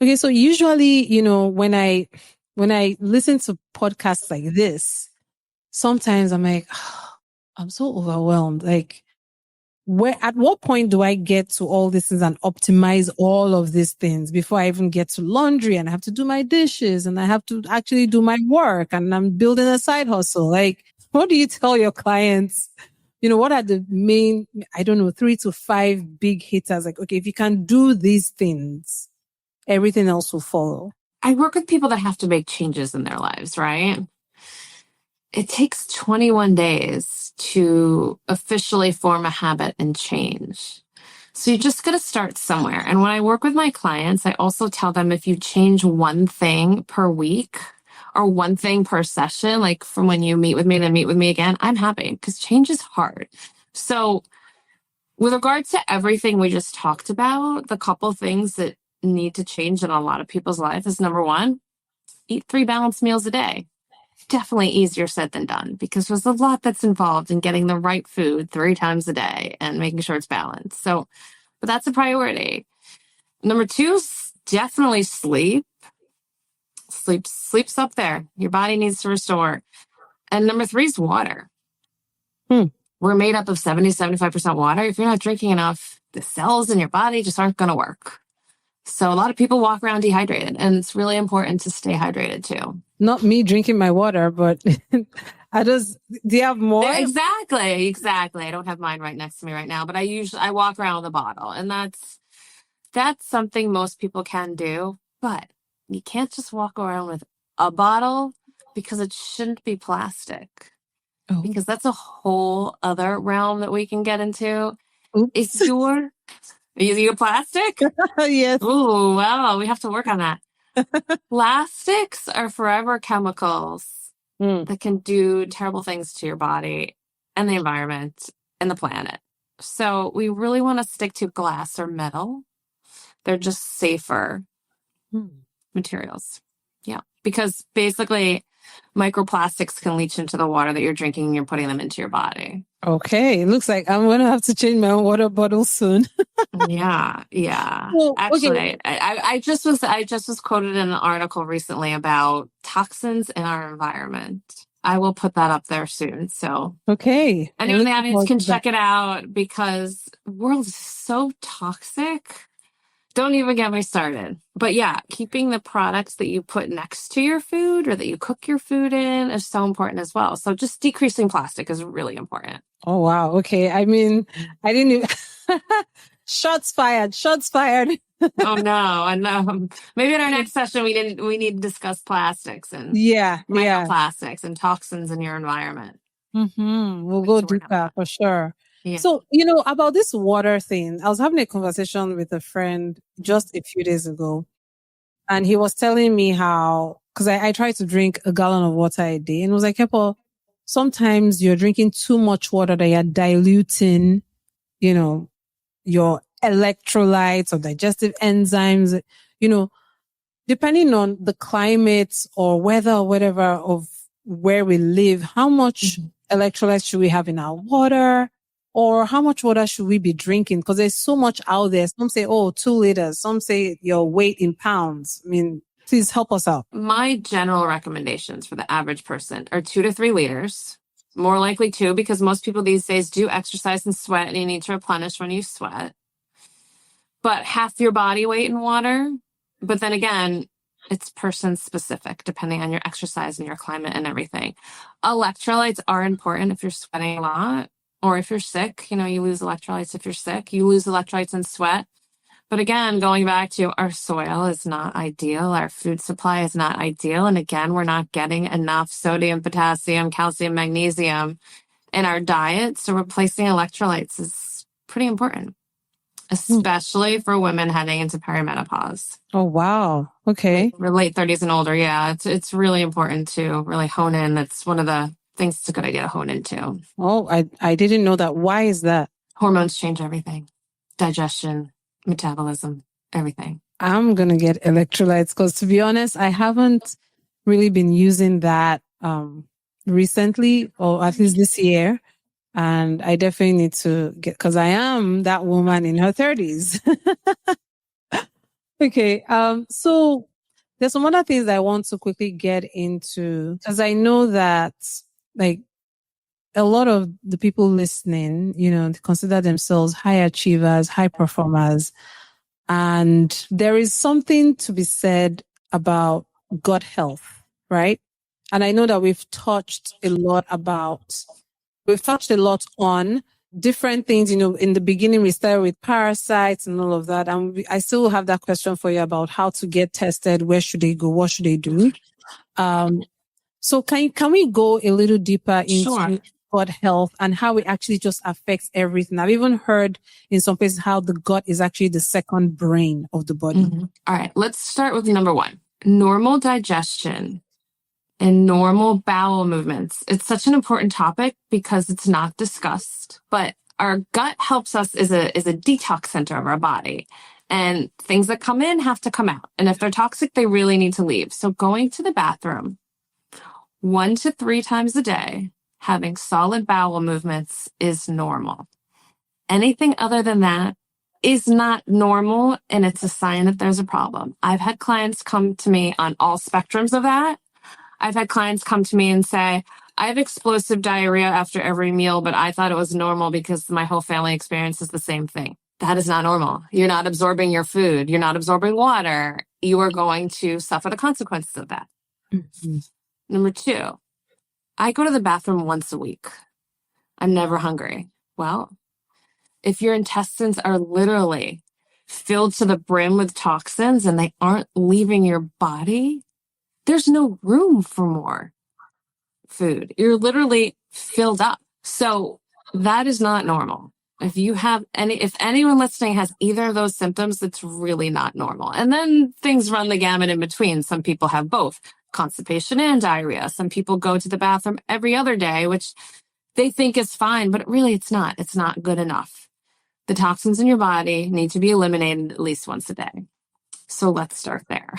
Okay, so usually, when I listen to podcasts like this, sometimes I'm like, I'm so overwhelmed. Like, at what point do I get to all these things and optimize all of these things before I even get to laundry and I have to do my dishes and I have to actually do my work and I'm building a side hustle? Like, what do you tell your clients? What are the main, I don't know, 3 to 5 big hitters? Like, okay, if you can do these things, everything else will follow. I work with people that have to make changes in their lives, right? It takes 21 days to officially form a habit and change. So you just got to start somewhere. And when I work with my clients, I also tell them if you change one thing per week or one thing per session, like from when you meet with me, then meet with me again, I'm happy because change is hard. So with regards to everything we just talked about, the couple things that need to change in a lot of people's life is number one, eat 3 balanced meals a day. Definitely easier said than done because there's a lot that's involved in getting the right food 3 times a day and making sure it's balanced. So, but that's a priority. Number 2, definitely sleep. Sleep's up there. Your body needs to restore. And number 3 is water. We're made up of 75% water. If you're not drinking enough, the cells in your body just aren't going to work. So a lot of people walk around dehydrated, and it's really important to stay hydrated too. Not me drinking my water, but do you have more? Exactly. I don't have mine right next to me right now, but I walk around with a bottle, and that's something most people can do, but you can't just walk around with a bottle because it shouldn't be plastic. Oh. Because that's a whole other realm that we can get into. Oops. Are you using a plastic? Yes. Ooh, well, we have to work on that. Plastics are forever chemicals that can do terrible things to your body and the environment and the planet. So we really want to stick to glass or metal. They're just safer materials. Yeah, because basically microplastics can leach into the water that you're drinking and you're putting them into your body. Okay, it looks like I'm going to have to change my water bottle soon. Yeah. Well, actually, okay. I just was quoted in an article recently about toxins in our environment. I will put that up there soon. So okay, anyone in the audience can check it out because the world is so toxic. Don't even get me started. But yeah, keeping the products that you put next to your food or that you cook your food in is so important as well. So just decreasing plastic is really important. Oh, wow. Okay. I mean, I didn't even... Shots fired. Oh no. And maybe in our next session we need to discuss plastics and microplastics and toxins in your environment. We'll go deeper for sure. Yeah. So, about this water thing, I was having a conversation with a friend just a few days ago, and he was telling me how, because I try to drink a gallon of water a day, and it was like, Kepo, sometimes you're drinking too much water that you're diluting, your electrolytes or digestive enzymes, depending on the climate or weather or whatever of where we live, how much electrolytes should we have in our water, or how much water should we be drinking? Because there's so much out there. Some say, 2 liters. Some say your weight in pounds. I mean, please help us out. My general recommendations for the average person are 2 to 3 liters. More likely 2 because most people these days do exercise and sweat and you need to replenish when you sweat. But half your body weight in water. But then again, it's person specific depending on your exercise and your climate and everything. Electrolytes are important if you're sweating a lot or if you're sick. You lose electrolytes if you're sick. You lose electrolytes in sweat. But again, going back to our soil is not ideal. Our food supply is not ideal. And again, we're not getting enough sodium, potassium, calcium, magnesium in our diet. So replacing electrolytes is pretty important, especially for women heading into perimenopause. Oh, wow. Okay. Or late 30s and older. Yeah, it's really important to really hone in. That's one of the things it's a good idea to hone into. Oh, I didn't know that. Why is that? Hormones change everything. Digestion, metabolism, everything. I'm going to get electrolytes because, to be honest, I haven't really been using that recently, or at least this year. And I definitely need to get, because I am that woman in her 30s. Okay. So there's some other things I want to quickly get into because I know that like a lot of the people listening, they consider themselves high achievers, high performers. And there is something to be said about gut health, right? And I know that we've touched a lot on different things. In the beginning, we started with parasites and all of that. And I still have that question for you about how to get tested. Where should they go? What should they do? So can we go a little deeper into gut health and how it actually just affects everything? I've even heard in some places how the gut is actually the second brain of the body. Mm-hmm. All right, let's start with number one. Normal digestion and normal bowel movements. It's such an important topic because it's not discussed, but our gut helps us is a detox center of our body. And things that come in have to come out. And if they're toxic, they really need to leave. So going to the bathroom 1 to 3 times a day, having solid bowel movements is normal. Anything other than that is not normal, and it's a sign that there's a problem. I've had clients come to me on all spectrums of that. I've had clients come to me and say, I have explosive diarrhea after every meal, but I thought it was normal because my whole family experiences the same thing. That is not normal. You're not absorbing your food. You're not absorbing water. You are going to suffer the consequences of that. Mm-hmm. Number 2, I go to the bathroom once a week. I'm never hungry. Well, if your intestines are literally filled to the brim with toxins and they aren't leaving your body, there's no room for more food. You're literally filled up. So that is not normal. If anyone listening has either of those symptoms, it's really not normal. And then things run the gamut in between. Some people have both constipation and diarrhea. Some people go to the bathroom every other day, which they think is fine, but really it's not. It's not good enough. The toxins in your body need to be eliminated at least once a day. So let's start there.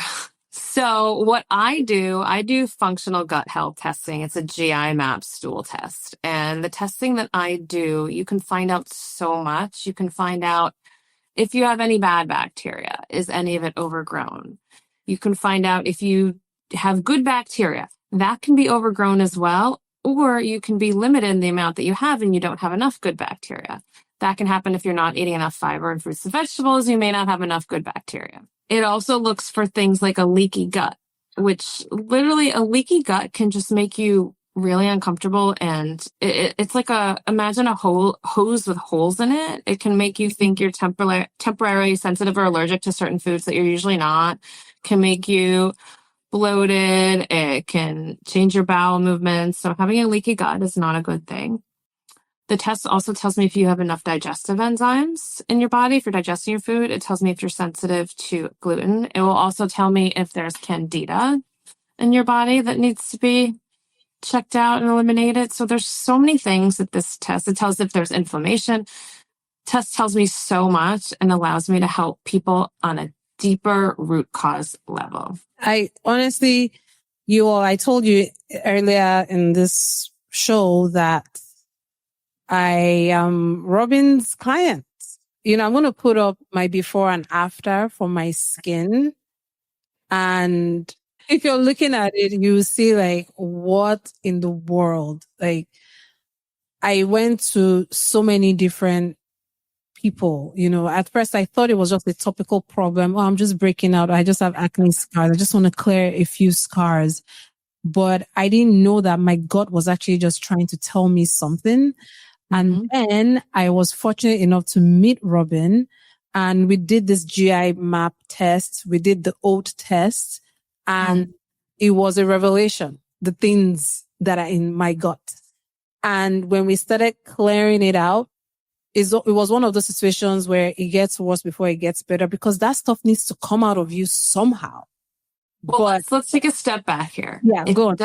So what I do functional gut health testing. It's a GI map stool test. And the testing that I do, you can find out so much. You can find out if you have any bad bacteria. Is any of it overgrown? You can find out if you have good bacteria. That can be overgrown as well. Or you can be limited in the amount that you have and you don't have enough good bacteria. That can happen if you're not eating enough fiber and fruits and vegetables. You may not have enough good bacteria. It also looks for things like a leaky gut, which literally a leaky gut can just make you really uncomfortable. And it's like imagine a hose with holes in it. It can make you think you're temporarily sensitive or allergic to certain foods that you're usually not. Can make you bloated. It can change your bowel movements. So having a leaky gut is not a good thing. The test also tells me if you have enough digestive enzymes in your body for digesting your food. It tells me if you're sensitive to gluten. It will also tell me if there's candida in your body that needs to be checked out and eliminated. So there's so many things that this test, it tells if there's inflammation. Test tells me so much and allows me to help people on a deeper root cause level. I honestly, I told you earlier in this show that I am Robin's client. I'm going to put up my before and after for my skin. And if you're looking at it, you see like, what in the world? Like, I went to so many different people, at first I thought it was just a topical problem. Oh, I'm just breaking out. I just have acne scars. I just want to clear a few scars. But I didn't know that my gut was actually just trying to tell me something. And then I was fortunate enough to meet Robin, and we did this GI map test. We did the oat test, and it was a revelation, the things that are in my gut. And when we started clearing it out, it was one of those situations where it gets worse before it gets better, because that stuff needs to come out of you somehow. Well, let's take a step back here. Yeah, go on.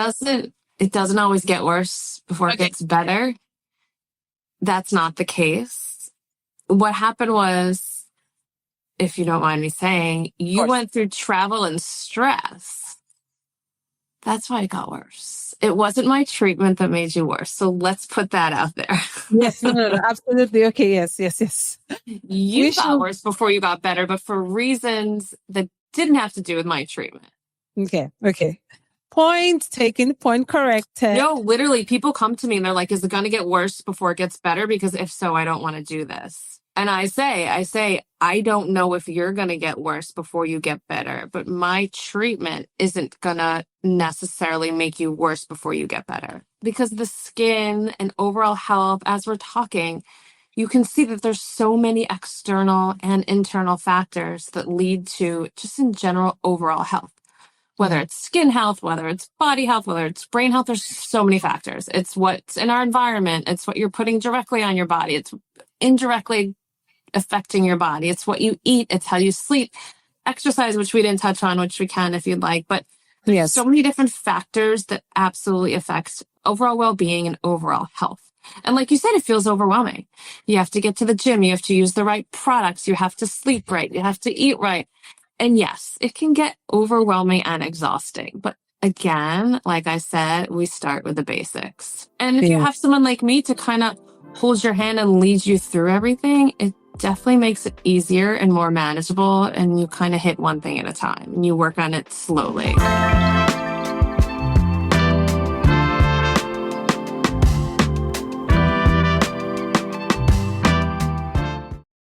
It doesn't always get worse before it gets better. That's not the case. What happened was, if you don't mind me saying, you went through travel and stress. That's why it got worse. It wasn't my treatment that made you worse. So let's put that out there. Yes, no, absolutely. Okay, yes. We You got should. worse before you got better, but for reasons that didn't have to do with my treatment. Okay. Point taken, point corrected. No, literally, people come to me and they're like, is it going to get worse before it gets better? Because if so, I don't want to do this. And I say, I don't know if you're going to get worse before you get better, but my treatment isn't going to necessarily make you worse before you get better. Because the skin and overall health, as we're talking, you can see that there's so many external and internal factors that lead to just in general overall health. Whether it's skin health, whether it's body health, whether it's brain health, there's so many factors. It's what's in our environment. It's what you're putting directly on your body. It's indirectly affecting your body. It's what you eat. It's how you sleep. Exercise, which we didn't touch on, which we can if you'd like. But there's so many different factors that absolutely affect overall well-being and overall health. And like you said, it feels overwhelming. You have to get to the gym. You have to use the right products. You have to sleep right. You have to eat right. And yes, it can get overwhelming and exhausting. But again, like I said, we start with the basics. And if you have someone like me to kind of hold your hand and lead you through everything, it definitely makes it easier and more manageable. And you kind of hit one thing at a time and you work on it slowly.